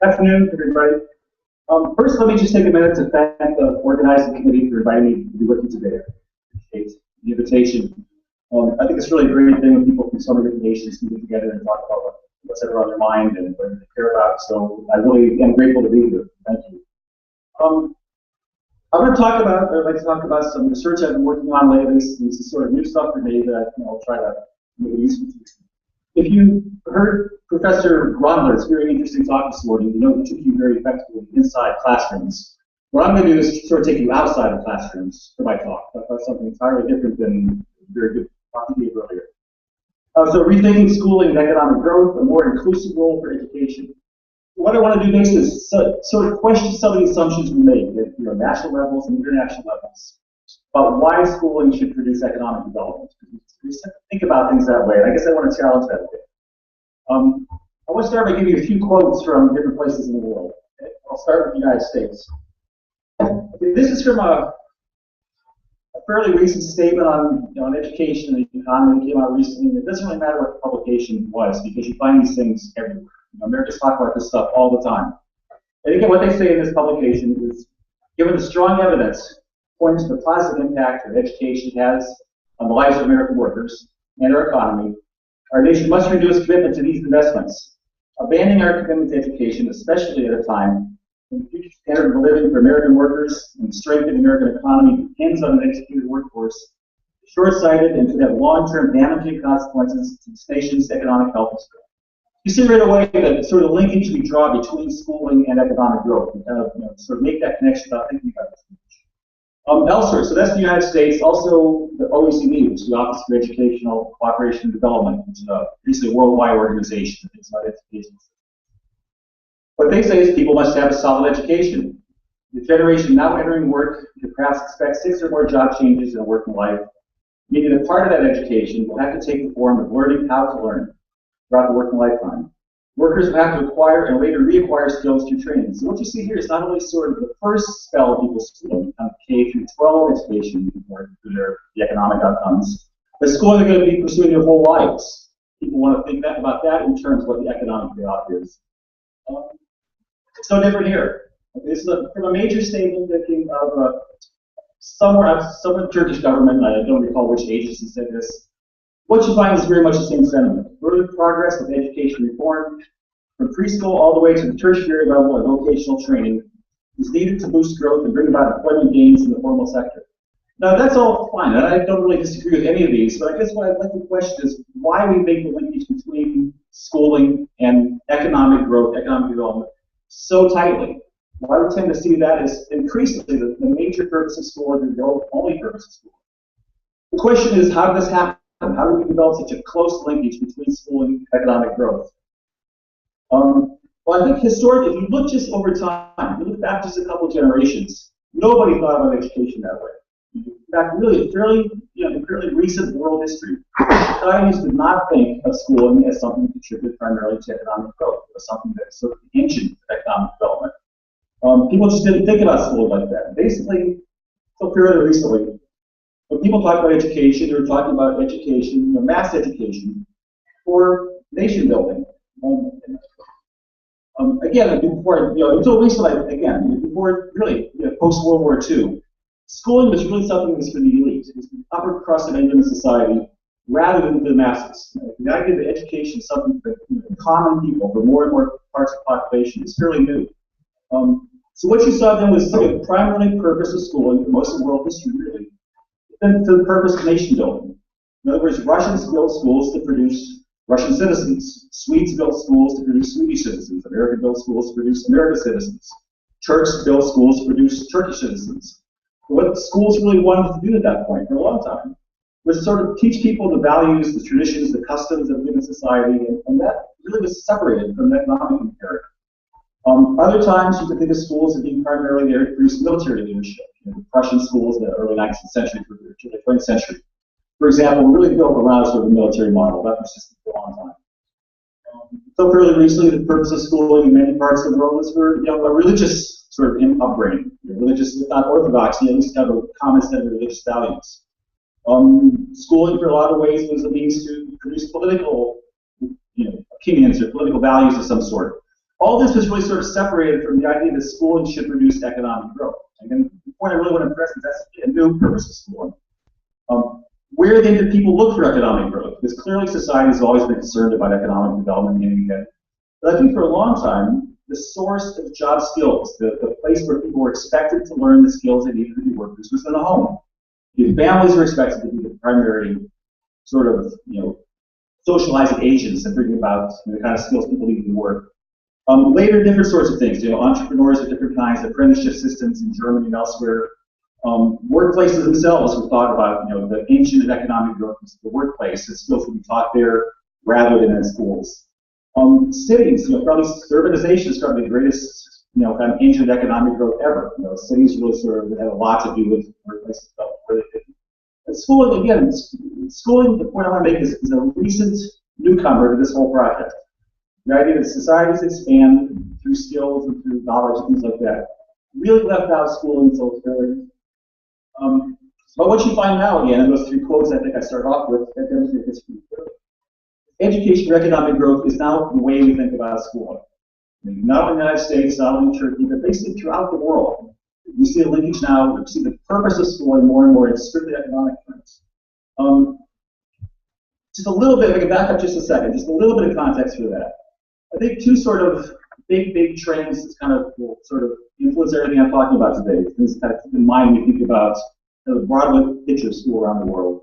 Afternoon, everybody. First, let me just take a minute to thank the organizing committee for inviting me to be with you today. I appreciate the invitation. I think it's really a great thing when people from so many different nations can get together and talk about what's ever on their mind and what they care about. So I really am grateful to be here. Thank you. I'm going to talk about, I'd like to talk about some research I've been working on lately. This is sort of new stuff for me that I'll try to make it useful to you. If you heard Professor Grondler's very interesting talk this morning, you know he took you very effectively inside classrooms. What I'm going to do is sort of take you outside of classrooms for my talk. That's something entirely different than the very good talk he gave earlier. So rethinking schooling and economic growth, a more inclusive role for education. What I want to do next is sort of question some of the assumptions we make at national levels and international levels about why schooling should produce economic development. We just have to think about things that way, and I guess I want to challenge that a bit. I want to start by giving you a few quotes from different places in the world. Okay? I'll start with the United States. Okay, this is from a fairly recent statement on education and the economy that came out recently. It doesn't really matter what the publication was because you find these things everywhere. Americans talk about this stuff all the time. And again, what they say in this publication is, given the strong evidence pointing to the positive impact that education has on the lives of American workers and our economy, our nation must renew its commitment to these investments. Abandoning our commitment to education, especially at a time when the future standard of living for American workers and the strength of the American economy depends on an educated workforce, is short-sighted and could have long-term damaging consequences to this nation's economic health and strength. You see right away that sort of linkage we draw between schooling and economic growth, and kind of sort of make that connection without thinking about it too much. Elsewhere, so that's the United States, also the OECD, which is the Office for Educational Cooperation and Development, which is basically a worldwide organization that thinks about education. What they say is people must have a solid education. The generation now entering work could perhaps expect 6 or more job changes in a working life, meaning that part of that education will have to take the form of learning how to learn throughout the working lifetime. Workers will have to acquire and later reacquire skills through training. So what you see here is not only sort of the first spell of people's schooling, kind of K through 12 education for the economic outcomes, but schooling they're going to be pursuing their whole lives. People want to think about that in terms of what the economic payoff is. It's no different here. This is from a major statement that came out of some Turkish government. I don't recall which agency said this. What you find is very much the same sentiment. Further progress with education reform, from preschool all the way to the tertiary level of vocational training, is needed to boost growth and bring about employment gains in the formal sector. Now that's all fine, and I don't really disagree with any of these, but I guess what I'd like to question is why we make the linkage between schooling and economic growth, economic development, so tightly. Why we tend to see that as increasingly the major purpose of school and the only purpose of school. The question is, how did this happen? How do we develop such a close linkage between school and economic growth? Well, I think historically, if you look just over time, you look back just a couple of generations, nobody thought about education that way. In fact, really, in fairly recent world history, societies did not think of schooling as something that contributed primarily to economic growth. It was something that's sort of the engine of economic development. People just didn't think about school like that. Basically, until fairly recently, when people talk about education, they were talking about education, mass education, for nation building. Again, before, until recently, again, before really post World War II, schooling was really something that was for the elite. It was the upper crust of Indian society, rather than the masses. The idea that education is something for common people, for more and more parts of the population, is fairly new. So what you saw then was the primary purpose of schooling for most of world history, really, then for the purpose of nation building. In other words, Russians built schools to produce Russian citizens. Swedes built schools to produce Swedish citizens. Americans built schools to produce American citizens. Turks built schools to produce Turkish citizens. What schools really wanted to do at that point for a long time was sort of teach people the values, the traditions, the customs of human society, and that really was separated from the economic imperative. Other times, you could think of schools as being primarily there to produce military leadership. The Prussian schools in the early 19th century through the 20th century, for example, were really built around sort of a military model. That persisted for a long time. So fairly recently, the purpose of schooling in many parts of the world is for a religious sort of upbringing, religious, if not orthodoxy, at least have a common set of religious values. Schooling, for a lot of ways, was a means to produce political opinions or political values of some sort. All this was really sort of separated from the idea that schooling should produce economic growth. And the point I really want to impress is that's a new purpose of schooling. Where then do people look for economic growth? Because clearly society has always been concerned about economic development in the end. But I think for a long time, the source of job skills, the place where people were expected to learn the skills they needed to be workers, was in the home. The families were expected to be the primary sort of, socializing agents and thinking about the kind of skills people need to work. Later, different sorts of things. Entrepreneurs of different kinds, apprenticeship systems in Germany and elsewhere. Workplaces themselves were thought about. The ancient and economic growth of the workplace and skills to be taught there rather than in schools. Cities, probably urbanization is probably the greatest, kind of ancient economic growth ever. Cities really sort of had a lot to do with workplaces where they did. And schooling, again, schooling, the point I want to make is a recent newcomer to this whole project. The idea that societies expand through skills and through knowledge and things like that really left out schooling until it's fairly. But what you find now, again, in those three quotes I think I started off with, that demonstrate this pretty clearly. Education for economic growth is now the way we think about schooling. Not only in the United States, not only in Turkey, but basically throughout the world. We see a linkage now, we see the purpose of schooling more and more in strictly economic terms. Just a little bit, we can back up just a second, just a little bit of context for that. I think two sort of big trends that kind of will sort of influence everything I'm talking about today. Things kind of keep in mind when you think about the broader picture of school around the world.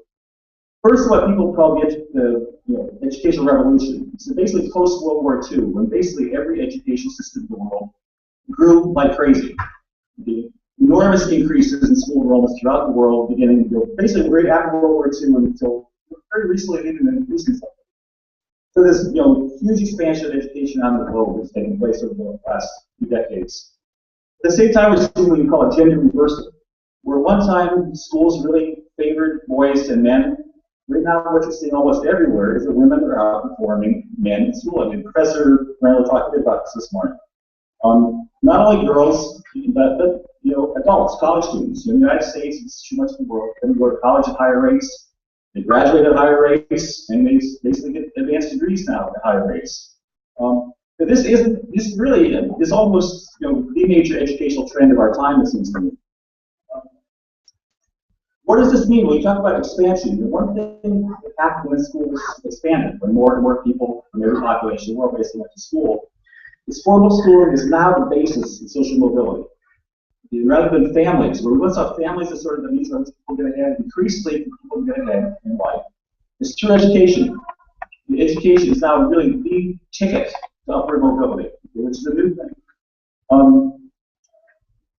First, what people call the educational revolution. So basically post-World War II, when basically every education system in the world grew like crazy. The enormous increases in school enrollments throughout the world, beginning basically right after World War II until very recently, even in recent time. So this huge expansion of education on the globe has taken place over the last few decades. At the same time, we're seeing what you call a gender reversal, where one time schools really favored boys and men. Right now, what you're seeing almost everywhere is that women are outperforming men in school. I mean, Professor Randall talked a bit about this morning. Not only girls, but adults, college students. In the United States, it's too much of the world. They go to college at higher rates. They graduate at higher rates, and they basically get advanced degrees now at higher rates. But this almost the major educational trend of our time, it seems to me. What does this mean when we talk about expansion? The one thing that happened when schools expanded, when more and more people from every population in the world basically went to school, is formal schooling is now the basis of social mobility. Rather than families, where we once saw families as sort of the means by which people get ahead, increasingly people get ahead in life. It's through education. The education is now really the ticket to upward mobility, which is a new thing.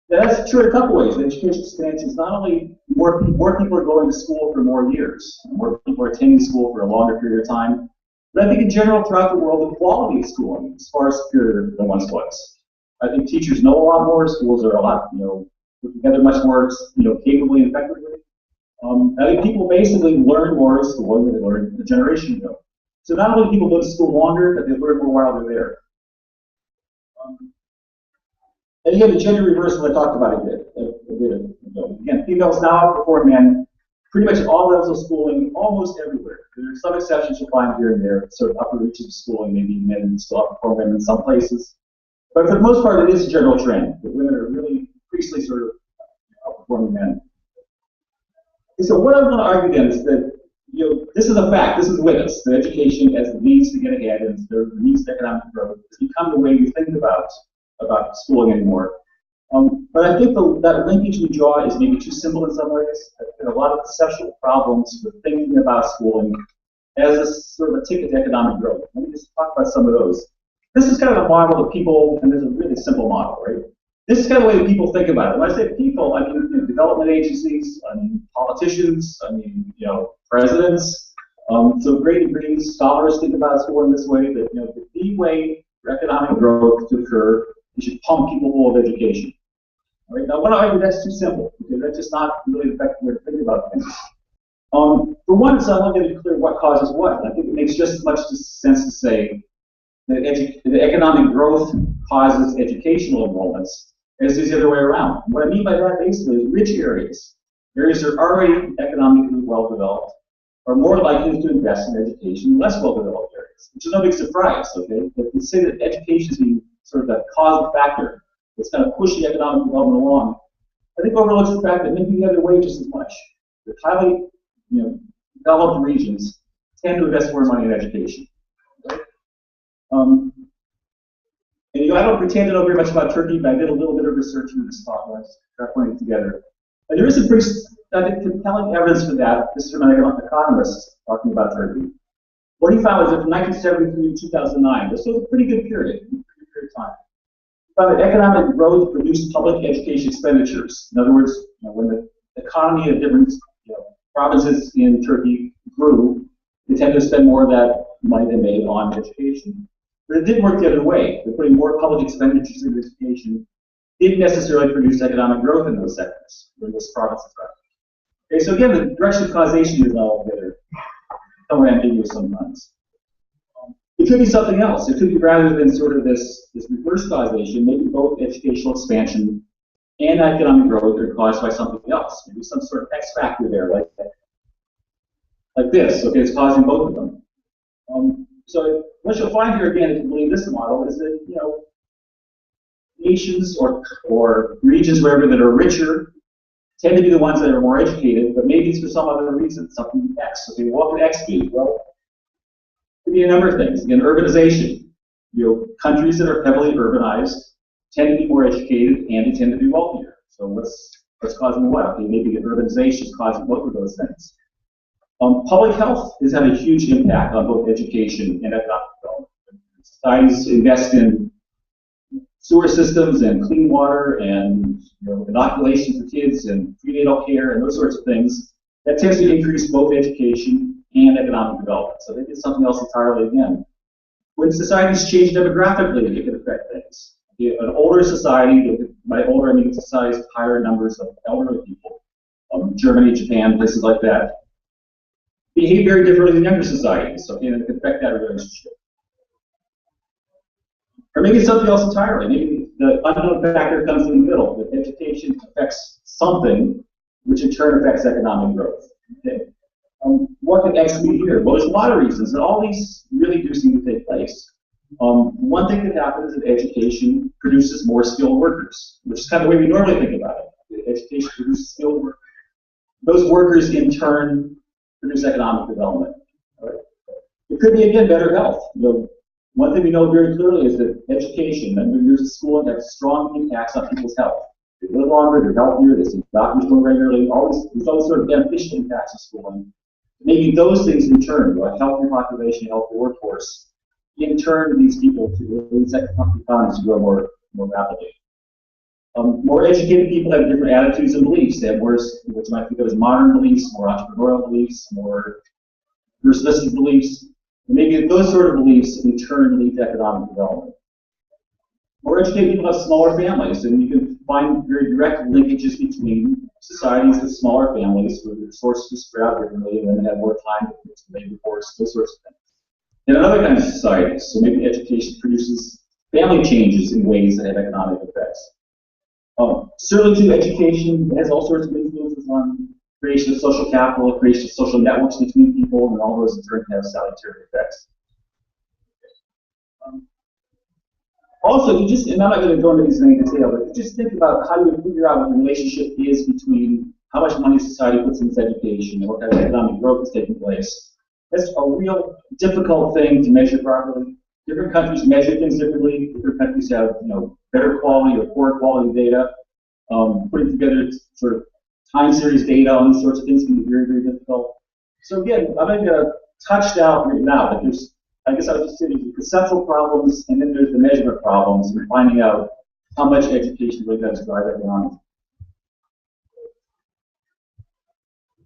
That's true in a couple ways. The education expansion is not only more people are going to school for more years, more people are attending school for a longer period of time, but I think in general throughout the world the quality of schooling is far superior than once was. I think teachers know a lot more. Schools are a lot, put together much more, capably and effectively. I think people basically learn more in school than they learned a generation ago. So not only do people go to school longer, but they learn more while they're there. And again, the gender reversal I talked about a bit ago. Again, females now outperform men. Pretty much all levels of schooling, almost everywhere. There are some exceptions you'll find here and there, sort of upper reaches of schooling, maybe men still outperform women in some places. But for the most part, it is a general trend that women are really increasingly sort of outperforming men. And so what I'm going to argue then is that this is a fact. This is with us. That education as the means to get ahead and the means to economic growth has become the way we think about schooling anymore. But I think that linkage we draw is maybe too simple in some ways. There are a lot of conceptual problems with thinking about schooling as a sort of a ticket to economic growth. Let me just talk about some of those. This is kind of a model that people, and there's a really simple model, right? This is kind of the way that people think about it. When I say people, I mean development agencies, I mean politicians, I mean presidents. So great degrees, scholars think about school in this way, that the way for economic growth to occur, you should pump people full of education. All right? Now, what I argue that's too simple, because that's just not really the effective way to think about things. For one, it's not really clear what causes what. I think it makes just as much sense to say that the economic growth causes educational enrollments as is the other way around. What I mean by that basically is rich areas that are already economically well developed, are more likely to invest in education than less well developed areas, which is no big surprise, okay? But to say that education is being sort of that causal factor that's kind of pushing economic development along, I think overlooks the fact that maybe the other way just as much. The highly, developed regions tend to invest more money in education. Right? And I don't pretend to know very much about Turkey, but I did a little bit of research in this talk when I was putting it together. And there is some pretty, I think, compelling evidence for that. This is from an economist talking about Turkey. What he found was that from 1973 to 2009, this was a pretty good period of time. He found that economic growth produced public education expenditures. In other words, when the economy of different provinces in Turkey grew, they tended to spend more of that money they made on education. But it didn't work the other way. They're putting more public expenditures into education didn't necessarily produce economic growth in those sectors, in those provinces. Okay, so again, the direction of causation is not all better. Somewhat ambiguous sometimes. It could be something else. It could be rather than sort of this reverse causation, maybe both educational expansion and economic growth are caused by something else. Maybe some sort of X factor there, like this. Okay, it's causing both of them. So what you'll find here again, if you believe this model, is that nations or regions wherever that are richer tend to be the ones that are more educated, but maybe it's for some other reason, something X. Okay, what could X be? Well, it could be a number of things. Again, urbanization. Countries that are heavily urbanized tend to be more educated and they tend to be wealthier. So what's causing what? Okay, maybe the urbanization is causing both of those things. Public health has had a huge impact on both education and economic development. Societies invest in sewer systems and clean water and inoculation for kids and prenatal care and those sorts of things. That tends to increase both education and economic development. So they did something else entirely again. When societies change demographically, it can affect things. An older society, by older I mean societies with higher numbers of elderly people, Germany, Japan, places like that, behave very differently than younger societies. So it can affect that relationship. Or maybe it's something else entirely. Maybe the unknown factor comes in the middle, that education affects something, which in turn affects economic growth. Okay. What can X be here? Well, there's a lot of reasons, and all these really do seem to take place. One thing that happens is that education produces more skilled workers, which is kind of the way we normally think about it. Education produces skilled workers. Those workers, in turn, produce economic development. Right? It could be, again, better health. One thing we know very clearly is that education, number of years of schooling, has strong impacts on people's health. They live longer, they're healthier, they see doctors more regularly, there's all these sort of beneficial impacts of schooling. Maybe those things in turn, a healthier population, a healthier workforce, in turn leads people to lead economies to grow more rapidly. More educated people have different attitudes and beliefs. They have more, what you might think of as modern beliefs, more entrepreneurial beliefs, more personalistic beliefs. And maybe those sort of beliefs in turn lead to economic development. More educated people have smaller families, and you can find very direct linkages between societies with smaller families where the resources are spread out differently and then have more time to make reports, those sorts of things. And other kinds of societies, so maybe education produces family changes in ways that have economic effects. Certainly, too, education has all sorts of influences on creation of social capital, creation of social networks between people, and all those in turn have salutary effects. Also, and I'm not going to go into these in any detail, but just think about how you would figure out what the relationship is between how much money society puts into education and what kind of economic growth is taking place. That's a real difficult thing to measure properly. Different countries measure things differently. Different countries have better quality or poor quality data. Putting together sort of time series data on these sorts of things can be very, very difficult. So again, I'm going to touch out right now that there's, I guess I would just say there's the conceptual problems and then there's the measurement problems and finding out how much education really does drive economics.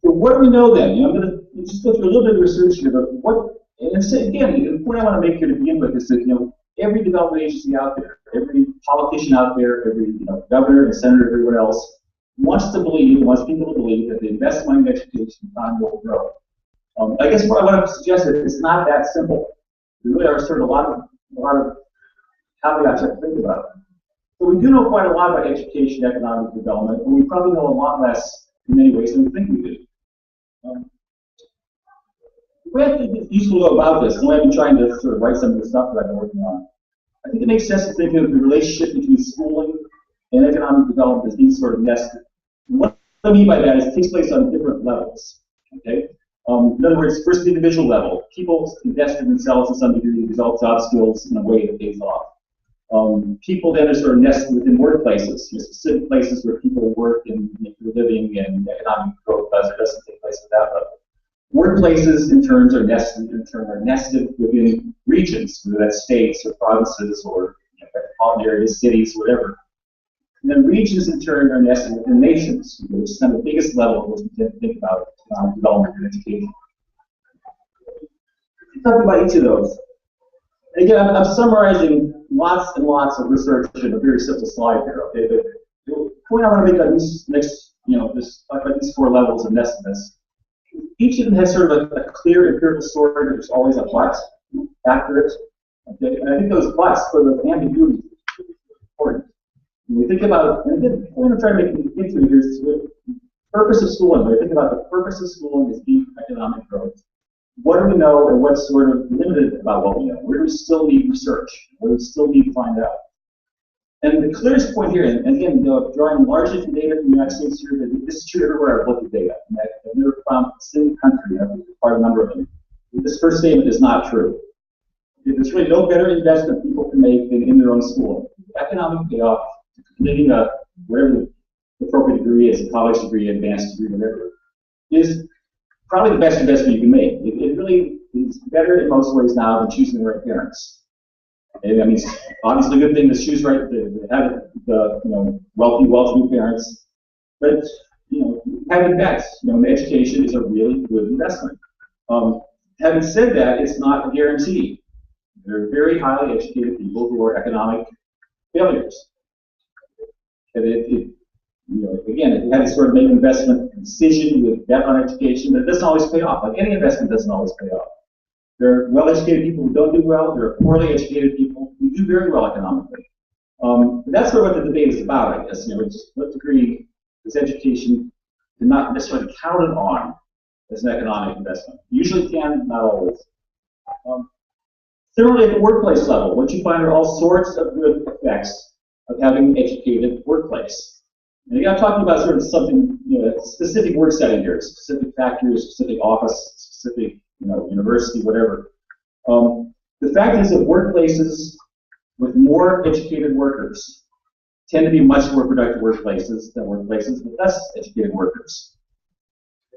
So what do we know then? I'm going to just go through a little bit of research here, but and say again, the point I want to make here to begin with is that every development agency out there, every politician out there, every governor and senator, everyone else wants people to believe that they invest money in education, economy will grow. I guess what I want to suggest is it's not that simple. There really are sort of a lot of caveats to think about. So we do know quite a lot about education, economic development, but we probably know a lot less in many ways than we think we do. The way I think it's useful to know about this, the way I've been trying to sort of write some of the stuff that I've been working on, I think it makes sense to think of the relationship between schooling and economic development as being sort of nested. And what I mean by that is it takes place on different levels. Okay? In other words, first, the individual level. People invest in themselves to some degree to develop job skills in a way that pays off. People then are sort of nested within workplaces, specific places where people work and make their living and economic growth doesn't take place at that level. Workplaces, in turn, are nested within regions, whether that's states or provinces or metropolitan areas, cities, whatever. And then regions, in turn, are nested within nations, which is kind of the biggest level of what we tend to think about development and education. Talking about each of those. And again, I'm summarizing lots and lots of research in a very simple slide here. Okay, the point I want to make on these next, talk about these 4 levels of nestedness. Each of them has sort of a clear empirical story. There's always a but after it. Okay, and I think those buts, sort of ambiguity, is important. When we think about, and again, the point I'm trying to make into here is the purpose of schooling. When I think about the purpose of schooling is deep economic growth. What do we know, and what's sort of limited about what we know? Where do we still need research? What do we still need to find out? And the clearest point here, and again, drawing largely from data from the United States here, but this is true everywhere I've looked at data. And I've never found a single country, I've looked at quite a number of them. This first statement is not true. There's really no better investment people can make than in their own schooling. The economic payoff, completing whatever the appropriate degree is, a college degree, advanced degree, whatever, is probably the best investment you can make. It really is better in most ways now than choosing the right parents. And I mean, obviously, a good thing to choose right, to have the wealthy parents, but having that, education is a really good investment. Having said that, it's not a guarantee. There are very highly educated people who are economic failures. And again, if you have to sort of make an investment decision with debt on education, that doesn't always pay off. Like any investment doesn't always pay off. There are well-educated people who don't do well. There are poorly educated people who do very well economically. That's sort of what the debate is about, I guess. Just what degree is education not necessarily counted on as an economic investment? Usually can, not always. Similarly, at the workplace level, what you find are all sorts of good effects of having an educated workplace. And again, I'm talking about sort of something, a specific work setting here, specific factors, specific office, specific, university, whatever. The fact is that workplaces with more educated workers tend to be much more productive workplaces than workplaces with less educated workers.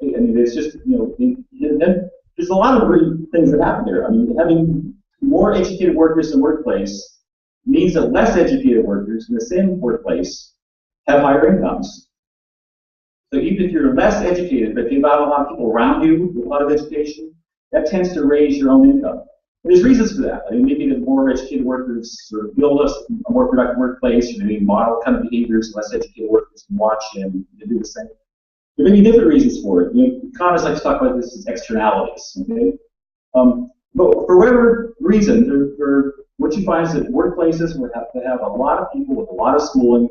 I mean, it's just, there's a lot of things that happen there. I mean, having more educated workers in the workplace means that less educated workers in the same workplace have higher incomes. So even if you're less educated, but if you have a lot of people around you with a lot of education, that tends to raise your own income. And there's reasons for that. I mean, maybe the more educated workers sort of build a more productive workplace, or maybe model kind of behaviors less educated workers can watch and do the same. There may be different reasons for it. Economists like to talk about this as externalities. Okay? But for whatever reason, what you find is that workplaces will have to have a lot of people with a lot of schooling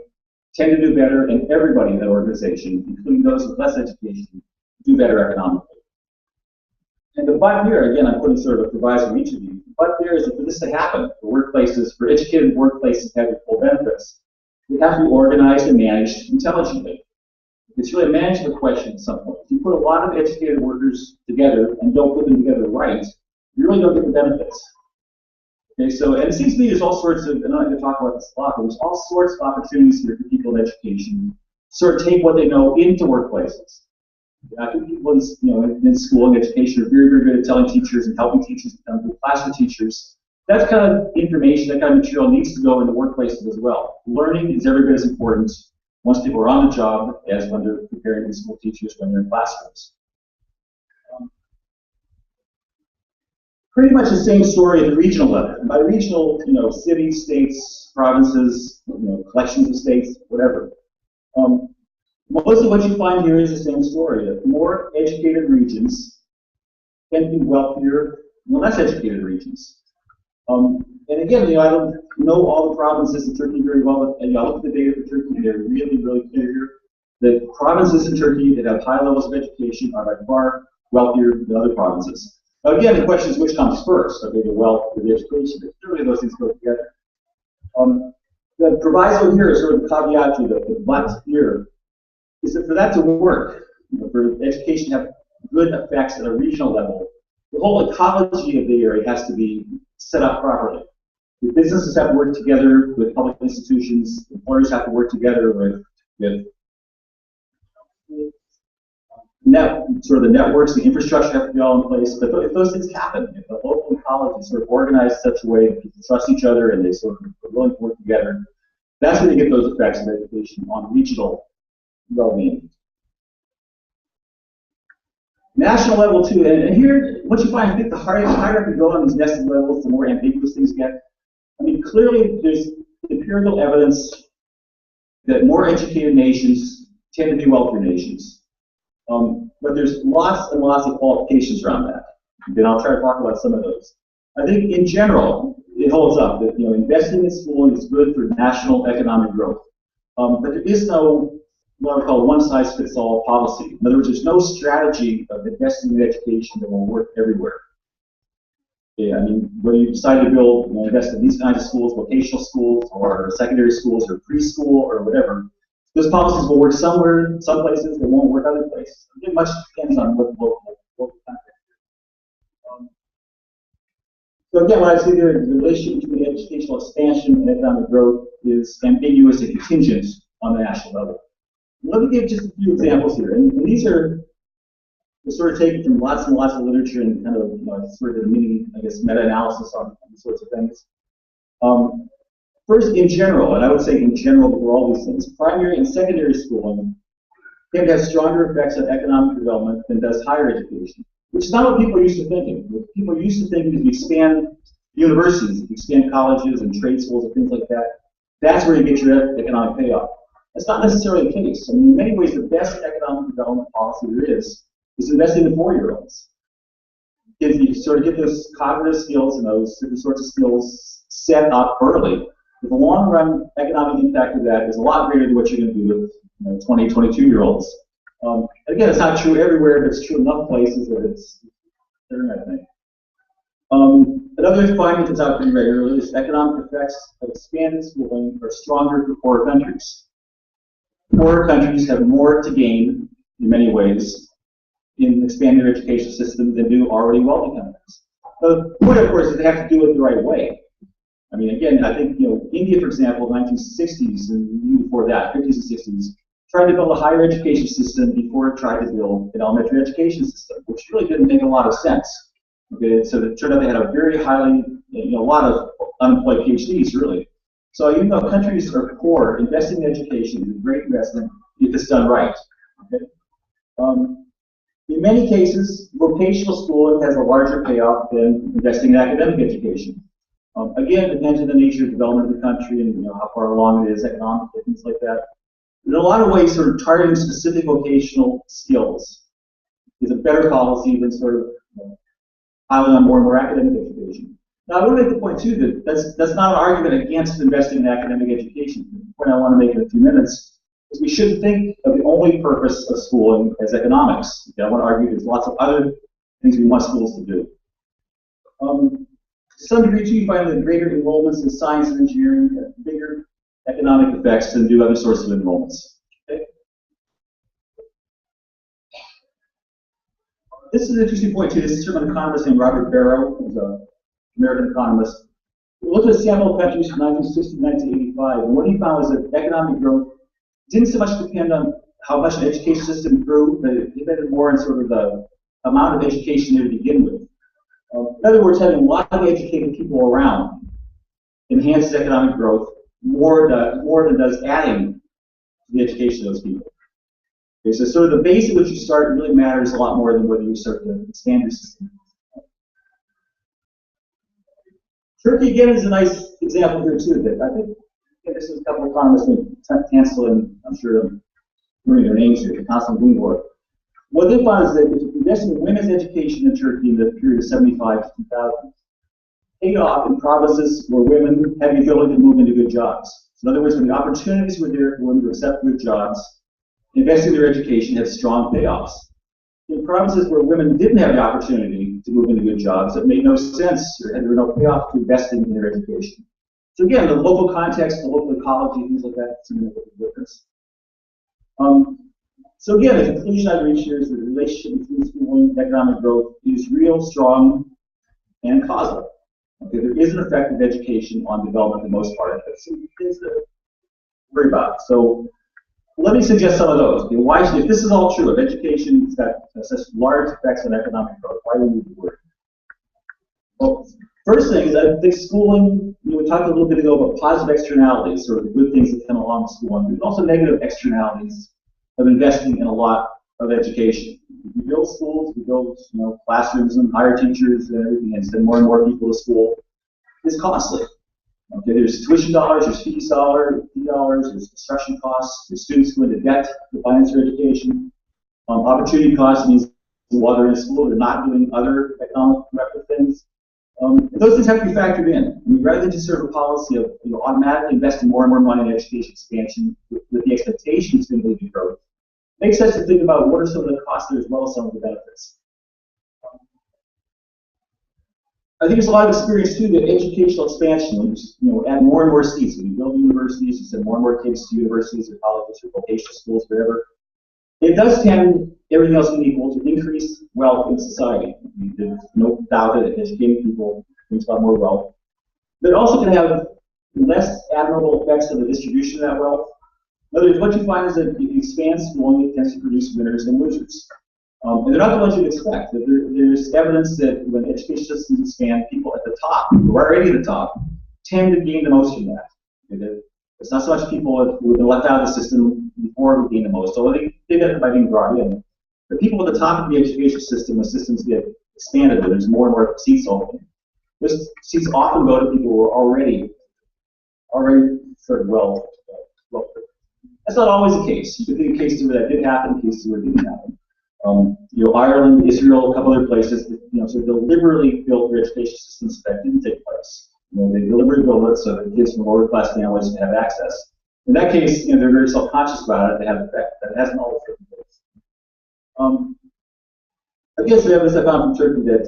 tend to do better, and everybody in that organization, including those with less education, do better economically. And the but here, again, I'm putting sort of a proviso for each of you. The but there is that for this to happen, for educated workplaces to have their full benefits, they have to be organized and managed intelligently. It's really a management question at some point. If you put a lot of educated workers together and don't put them together right, you really don't get the benefits. Okay, so, and it seems to me there's all sorts of, and I'm not going to talk about this a lot, but there's all sorts of opportunities here for people in education to sort of take what they know into workplaces. I think people in school and education are very, very good at telling teachers and helping teachers become good classroom teachers. That kind of information, that kind of material needs to go into workplaces as well. Learning is every bit as important once people are on the job as when they're preparing to be school teachers when they're in classrooms. Pretty much the same story at the regional level. And by regional, cities, states, provinces, collections of states, whatever. Most of what you find here is the same story. That more educated regions tend to be wealthier than less educated regions. And again, I don't know all the provinces in Turkey very well, but I look at the data for Turkey, and they're really, really clear here. The provinces in Turkey that have high levels of education are by far wealthier than other provinces. Now again, the question is which comes first, okay, the wealth or the education, but clearly those things go together. The proviso here is sort of the caveat to the but here, is that for that to work, for education to have good effects at a regional level, the whole ecology of the area has to be set up properly. The businesses have to work together with public institutions, employers have to work together with sort of the networks, the infrastructure have to be all in place. But if those things happen, if the local ecology is sort of organized in such a way that people trust each other and they sort of are willing to work together, that's when you get those effects of education on regional well-being. National level too, and here, what you find, I think the higher up you go on these nested levels, the more ambiguous things get. I mean, clearly there's empirical evidence that more educated nations tend to be wealthier nations. But there's lots and lots of qualifications around that. And I'll try to talk about some of those. I think in general, it holds up that investing in schooling is good for national economic growth. But there is no what I call one-size-fits-all policy. In other words, there's no strategy of investing in education that will work everywhere. Yeah, I mean, whether you decide to build, invest in these kinds of schools, vocational schools, or secondary schools, or preschool, or whatever, those policies will work somewhere, some places, they won't work other places. It much depends on what the local context is. So again, what I see there, the relationship between educational expansion and economic growth is ambiguous and contingent on the national level. Let me give just a few examples here, and these are sort of taken from lots and lots of literature and kind of sort of a mini, I guess, meta-analysis on these sorts of things. First, in general, and I would say in general for all these things, primary and secondary schooling tend to have stronger effects on economic development than does higher education, which is not what people are used to thinking. What people are used to thinking is if you expand universities, if you expand colleges and trade schools and things like that, that's where you get your economic payoff. That's not necessarily the case. I mean, in many ways, the best economic development policy there is investing in 4-year-olds. If you sort of get those cognitive skills and those different sorts of skills set up early, the long-run economic impact of that is a lot greater than what you're going to do with 20, 22-year-olds. Again, it's not true everywhere, but it's true in enough places that it's there, I think. Another finding that's out pretty regularly is economic effects of expanded schooling are stronger for poorer countries. Poorer countries have more to gain, in many ways, in expanding their education system than do already wealthy countries. The point, of course, is they have to do it the right way. I mean, again, I think, India, for example, 1960s and even before that, 50s and 60s, tried to build a higher education system before it tried to build an elementary education system, which really didn't make a lot of sense. Okay, so it turned out they had a very highly, a lot of unemployed PhDs, really. So even though countries are poor, investing in education is a great investment if it's done right. Okay? In many cases, vocational schooling has a larger payoff than investing in academic education. Again, it depends on the nature of development of the country and how far along it is economically, things like that. In a lot of ways, sort of targeting specific vocational skills is a better policy than sort of piling on more and more academic education. Now, I want to make the point too that that's not an argument against investing in academic education. The point I want to make in a few minutes is we shouldn't think of the only purpose of schooling as economics. I want to argue there's lots of other things we want schools to do. To some degree, too, you find that greater enrollments in science and engineering have bigger economic effects than do other sources of enrollments. Okay? This is an interesting point, too. This is from an economist named Robert Barrow, who's an American economist. We looked at a sample of countries from 1960 to 1985, and what he found was that economic growth didn't so much depend on how much an education system grew, but it depended more on sort of the amount of education there to begin with. In other words, having a lot of educated people around enhances economic growth more than does adding to the education of those people. Okay, so sort of the base at which you start really matters a lot more than whether you start the standard system. Turkey, again, is a nice example here, too. That I think this is a couple of economists, Tansel and I'm sure I'm remembering their names here, Tansel and Gunvor. What they found is that if you invest in women's education in Turkey in the period of 75 to 2000, paid off in provinces where women had the ability to move into good jobs. So in other words, when the opportunities were there for women to accept good jobs, investing in their education had strong payoffs. In provinces where women didn't have the opportunity to move into good jobs, it made no sense, or there were no payoff to investing in their education. So again, the local context, the local ecology, things like that, some of the difference. So again, the conclusion I've reached here is that the relationship between schooling and economic growth is real, strong, and causal. Okay, there is an effect of education on development for the most part. That's some things to worry about. So let me suggest some of those. Okay, why, if this is all true, if education has got such large effects on economic growth, why do we need to worry? Well, first thing is I think schooling, we talked a little bit ago about positive externalities, sort of good things that come along with schooling, but also negative externalities of investing in a lot of education. We build schools, we build classrooms and hire teachers and everything, and send more and more people to school. It's costly. Okay, there's tuition dollars, there's fee dollars, there's construction costs, there's students go into debt to finance their education. Opportunity costs means while they're in school, they're not doing other economic productive things. Those things have to be factored in. I mean, rather than just sort of a policy of automatically investing more and more money in education expansion with the expectation it's going to lead to growth, it makes sense to think about what are some of the costs there as well as some of the benefits. I think there's a lot of experience too that educational expansion, when you add more and more seats, when you build universities, you send more and more kids to universities or colleges or vocational schools, wherever. It does tend, everything else being equal, to increase wealth in society. I mean, there's no doubt that educating people brings about more wealth. But it also can have less admirable effects on the distribution of that wealth. In other words, what you find is that if you expand schooling, it tends to produce winners and losers. And they're not the ones you'd expect. There's evidence that when education systems expand, people at the top, who are already at the top, tend to gain the most from that. It's not so much people who have been left out of the system before who gain the most, although they get it by being brought in. The people at the top of the education system, when systems get expanded, where there's more and more seats open, those seats often go to people who are already sort of well. That's not always the case. You could think a case where that did happen, a case where it didn't happen. Ireland, Israel, a couple other places, sort of deliberately built their education systems that didn't take place. They deliberately built it so that kids from lower class families can have access. In that case, they're very self-conscious about it. They have an effect that hasn't always taken place. Again, some evidence I found from Turkey that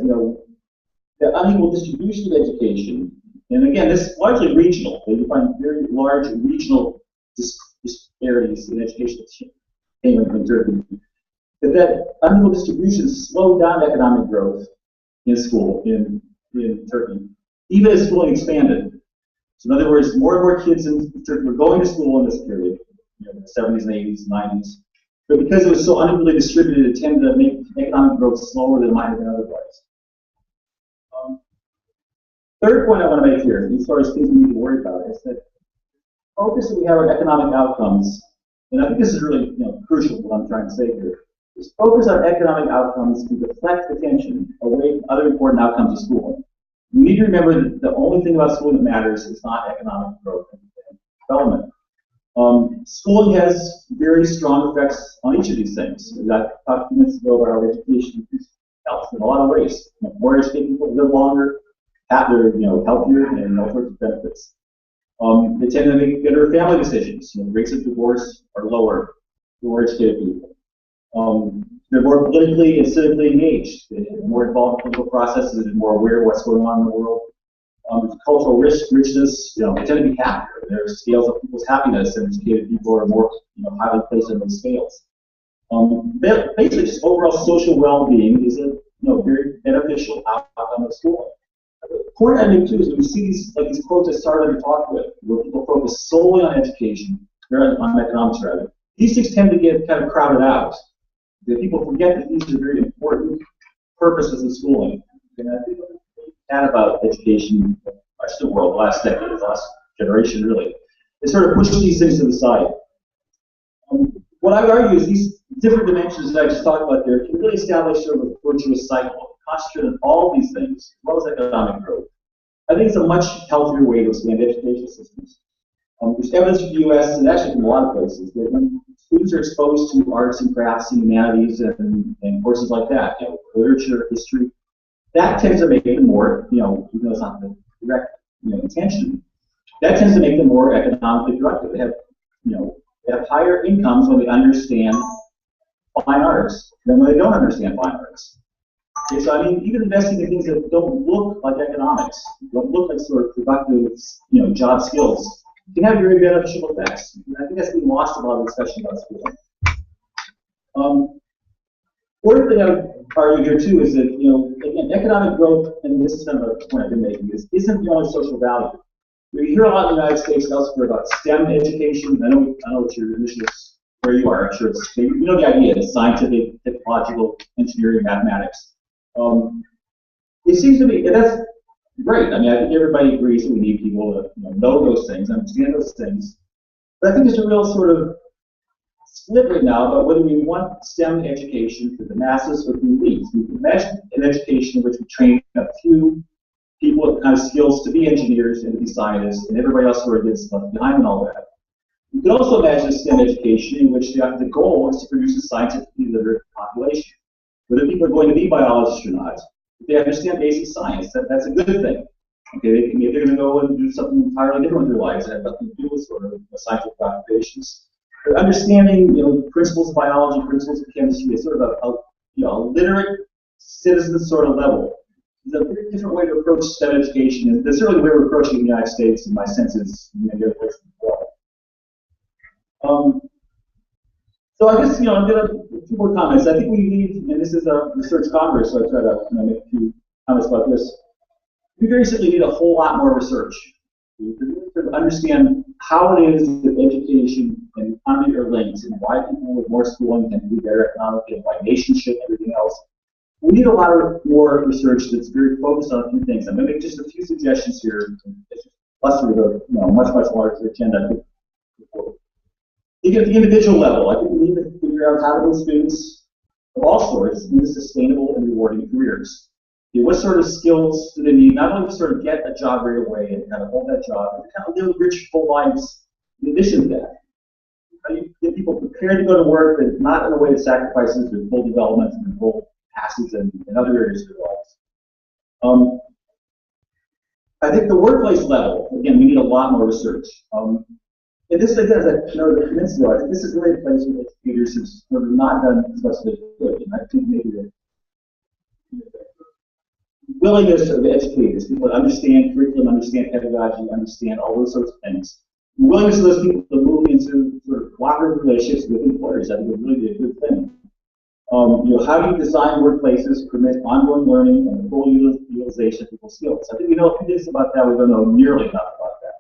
the unequal distribution of education, and again, this is largely regional. You find very large regional disparities in education in Turkey. That unequal distribution slowed down economic growth in school in Turkey, even as schooling expanded. So in other words, more and more kids in Turkey were going to school in this period, the 70s and 80s, 90s. But because it was so unequally distributed, it tended to make economic growth slower than it might have been otherwise. Third point I want to make here, as far as things we need to worry about, is that focus that we have on economic outcomes, and I think this is really crucial what I'm trying to say here, is focus on economic outcomes to deflect attention away from other important outcomes of schooling. You need to remember that the only thing about schooling that matters is not economic growth and development. Schooling has very strong effects on each of these things. I talked a few minutes ago about how education helps in a lot of ways. More educated people live longer, happier, healthier, and all sorts of benefits. They tend to make better family decisions. Rates of divorce are lower for more educated people. They're more politically and civically engaged. They're more involved in political processes. They're more aware of what's going on in the world. Cultural richness, they tend to be happier. There are scales of people's happiness, and educated people are more highly placed on those scales. Basically, just overall social well-being is a very beneficial outcome of schooling. The point I make too is when we see these quotes I started to talk with, where people focus solely on education, or on economics rather, these things tend to get kind of crowded out. That people forget that these are very important purposes of schooling. And I think that about education, much of the world, the last decade, the last generation really, they sort of push these things to the side. What I would argue is these different dimensions that I just talked about there can really establish sort of a virtuous cycle, concentrate on all these things, as well as economic growth. I think it's a much healthier way to expand education systems. There's evidence from the U.S. and actually from a lot of places that when students are exposed to arts and crafts and humanities and courses like that, literature, history, that tends to make them more, even though it's not the direct intention, that tends to make them more economically productive. They have higher incomes when they understand fine arts than when they don't understand fine arts. Okay, so I mean, even investing in things that don't look like economics, don't look like sort of productive, job skills, can have very beneficial effects. And I think that's been lost in a lot of discussion about schooling. One thing I would argue here too is that, again, economic growth, and this is kind of a point I've been making, isn't the only social value. We hear a lot in the United States and elsewhere about STEM education. I know what your initial is, where you are. I'm sure it's, you know the idea. It's scientific, technological, engineering, mathematics. It seems to me, and that's great. I mean, I think everybody agrees that we need people to know those things, understand those things. But I think there's a real sort of split right now about whether we want STEM education for the masses or for the elites. We can imagine an education in which we train a few people with kind of skills to be engineers and to be scientists, and everybody else sort of gets left behind and all that. You could also imagine a STEM education in which the goal is to produce a scientifically literate population. Whether people are going to be biologists or not, if they understand basic science, that's a good thing. Okay, maybe they're going to go and do something entirely different with their lives that have nothing to do with sort of scientific occupations. But understanding, principles of biology, principles of chemistry at sort of a literate citizen sort of level is a very different way to approach STEM education, and that's certainly the way we're approaching it in the United States, and my sense is in many other places as well. So I guess, I'm going to a few more comments. I think we need, and this is a research congress, so I try to make a few comments about this. We very simply need a whole lot more research. We need to understand how it is that education and economy are linked, and why people with more schooling can do better economically, and why nations should, and everything else. We need a lot more research that's very focused on a few things. I'm going to make just a few suggestions here, plus with a much larger agenda. Even at the individual level, I think we need to figure out how to build students of all sorts into sustainable and rewarding careers. What sort of skills do they need, not only to sort of get a job right away and kind of hold that job, but to kind of live rich, full lives in addition to that. How do you get people prepared to go to work, but not in a way that sacrifices their full development and their full passes and other areas of their lives? I think the workplace level, again, we need a lot more research. And this, again, as I noted a few minutes ago, I think this is really a place where educators have sort of not done as much as they could. And I think maybe the willingness of educators, people that understand curriculum, understand pedagogy, understand all those sorts of things, the willingness of those people to move into sort of cooperative relationships with employers, I think would really be a good thing. How do you design workplaces, permit ongoing learning, and the full utilization of people's skills? I think we know a few things about that. We don't know nearly enough about that.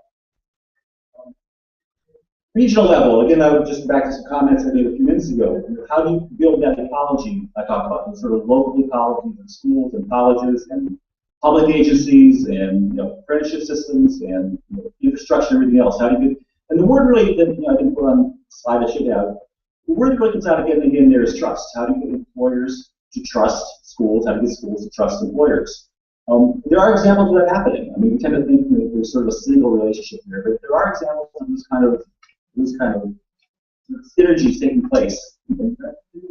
Regional level, again, I would just back to some comments I made a few minutes ago. How do you build that ecology I talked about, the sort of local ecologies in schools and colleges and public agencies and apprenticeship systems and infrastructure and everything else? How do you do? And the word really that I didn't put on the slide I should have. The word that really comes out again and again there is trust. How do you get employers to trust schools? How do you get schools to trust employers? There are examples of that happening. I mean, we tend to think that there's sort of a single relationship here, but there are examples of this kind of synergies taking place. There's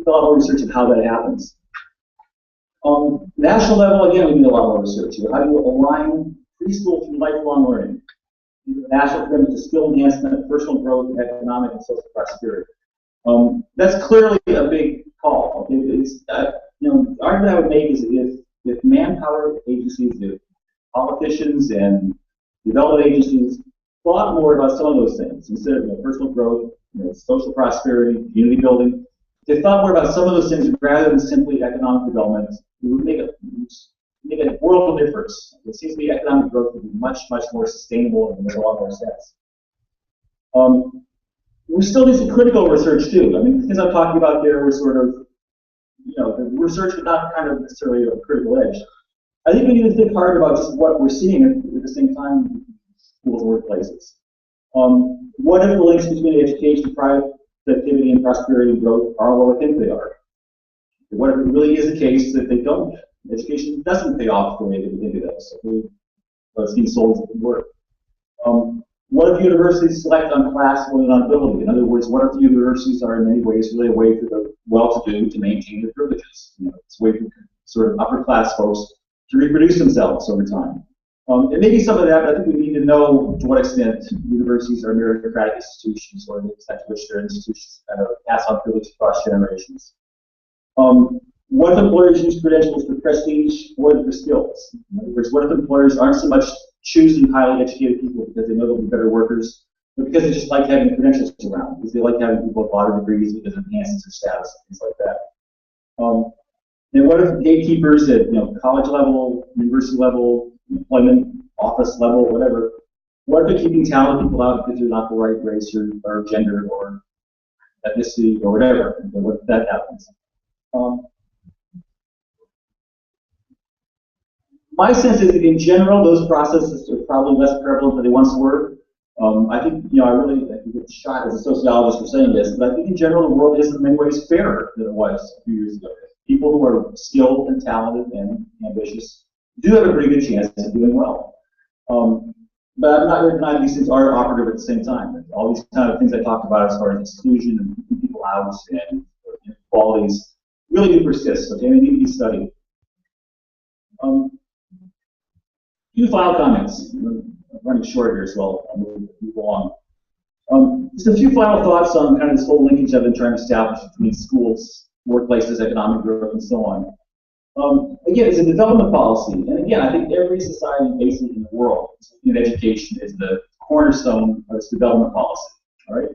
a lot of research on how that happens. National level, again, we need a lot more research. How do you align preschool through lifelong learning? National commitment to skill enhancement, personal growth, and economic and social prosperity. That's clearly a big call. The argument I would make is that if manpower agencies, if politicians and development agencies thought more about some of those things instead of personal growth, social prosperity, community building. If they thought more about some of those things rather than simply economic development, it would make a world of difference. It seems to me economic growth would be much more sustainable and make a lot more sense. We still need some critical research too. I mean, the things I'm talking about there were sort of, the research but not kind of necessarily a critical edge. I think we need to think hard about just what we're seeing at the same time. Schools and workplaces. What if the links between education, productivity, and prosperity and growth are what we think they are? What if it really is the case that they don't? Education doesn't pay off the way that we think it does. It's being sold as work. What if universities select on class rather than on ability? In other words, what if the universities are in many ways really a way for the well-to-do to maintain their privileges? It's a way for sort of upper-class folks to reproduce themselves over time. And maybe some of that, but I think we need to know to what extent universities are meritocratic institutions or the extent to which their institutions kind of pass on privilege across generations. What if employers use credentials for prestige or for skills? In other words, what if employers aren't so much choosing highly educated people because they know they'll be better workers, but because they just like having credentials around, because they like having people with law degrees because it enhances their status and things like that. And what if gatekeepers at college level, university level, employment office level, whatever? What if they're keeping talented people out because they're not the right race or gender or ethnicity or whatever? And what if that happens? My sense is that in general, those processes are probably less prevalent than they once were. I think, I get shot as a sociologist for saying this, but I think in general the world is in many ways fairer than it was a few years ago. People who are skilled and talented and ambitious do have a pretty good chance of doing well. But I'm not going to deny these things are operative at the same time. All these kind of things I talked about as far as exclusion and keeping people out and inequalities really do persist, okay, they need to be studied. Few final comments. I'm running short here, so I'll move along. Just a few final thoughts on kind of this whole linkage I've been trying to establish between schools, workplaces, economic growth, and so on. Again, it's a development policy, and again, I think every society basically in the world, in education, is the cornerstone of its development policy. All right.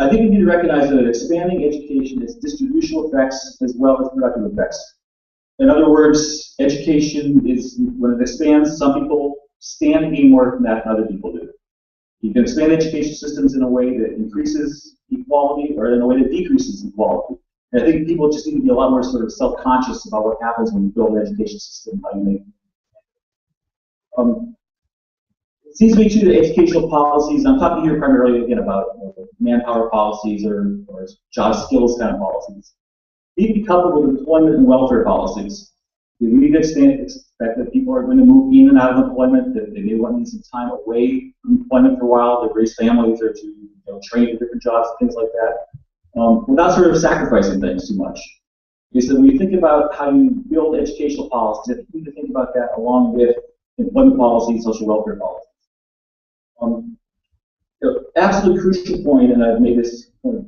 I think we need to recognize that expanding education has distributional effects as well as productive effects. In other words, education is, when it expands, some people stand to gain more from that than other people do. You can expand education systems in a way that increases equality or in a way that decreases equality. And I think people just need to be a lot more sort of self-conscious about what happens when you build an education system, how you make it. It seems to me, too, that educational policies, I'm talking here primarily, again, about manpower policies or job skills kind of policies, need to be coupled with employment and welfare policies. We need to expect that people are going to move in and out of employment, that they may want to need some time away from employment for a while to raise families or to train for different jobs and things like that, without sort of sacrificing things too much. Okay, so when you think about how you build educational policies, you need to think about that along with employment policy and social welfare policies. Absolute crucial point, and I've made this point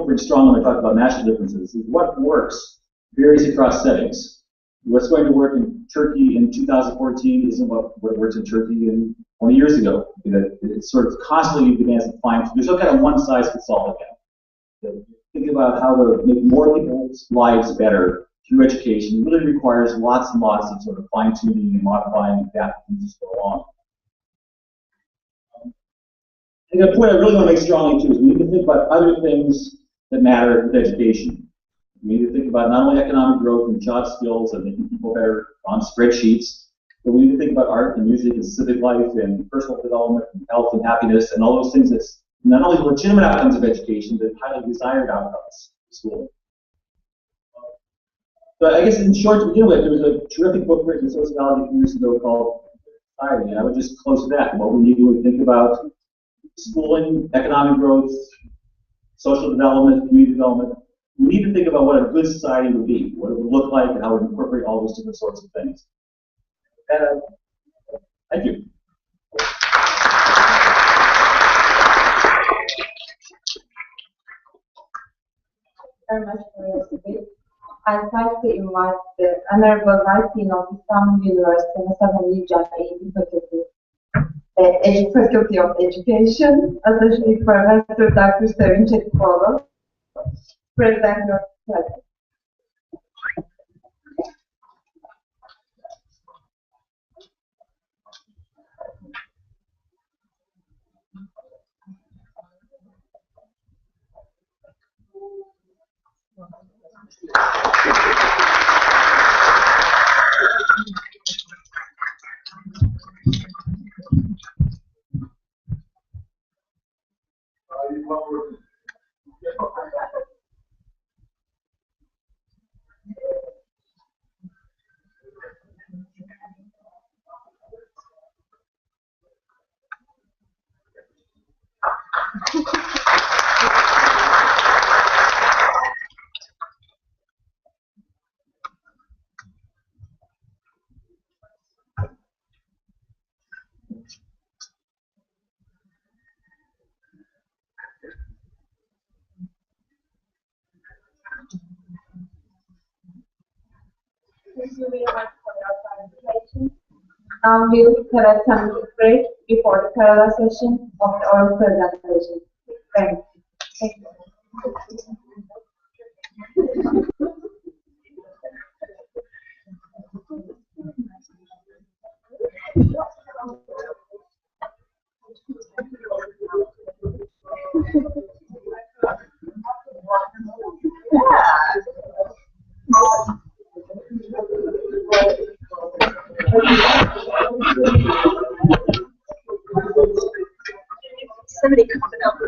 pretty strong when I talk about national differences, is what works varies across settings. What's going to work in Turkey in 2014 isn't what works in Turkey in 20 years ago. It's sort of constantly demands to find. There's no kind of one size fits all again. Think about how to make more people's lives better through education. It really requires lots and lots of sort of fine tuning and modifying and adapting as you go along. And the point I really want to make strongly too is we need to think about other things that matter with education. We need to think about not only economic growth and job skills and making people better on spreadsheets, but we need to think about art and music and civic life and personal development and health and happiness and all those things that's not only legitimate outcomes of education, but highly desired outcomes of schooling. But I guess in short, to begin with, there was a terrific book written in sociology a few years ago called Society, and I would just close with that. What we need to think about schooling, economic growth, social development, community development. We need to think about what a good society would be, what it would look like, and how it would incorporate all those different sorts of things. And, thank you. Very much for your debate. I'd like to invite the Honorable Vice Dean of Istanbul University, Mustafa Nicah Eğitim Fakültesi, Faculty of Education, Associate Professor Dr. Sevinç Etikoğlu, President of the you very much for your presentation. Now we will have a 10-minute break before the parallel session of the oral presentation. Thank you. Thank you. Somebody comment on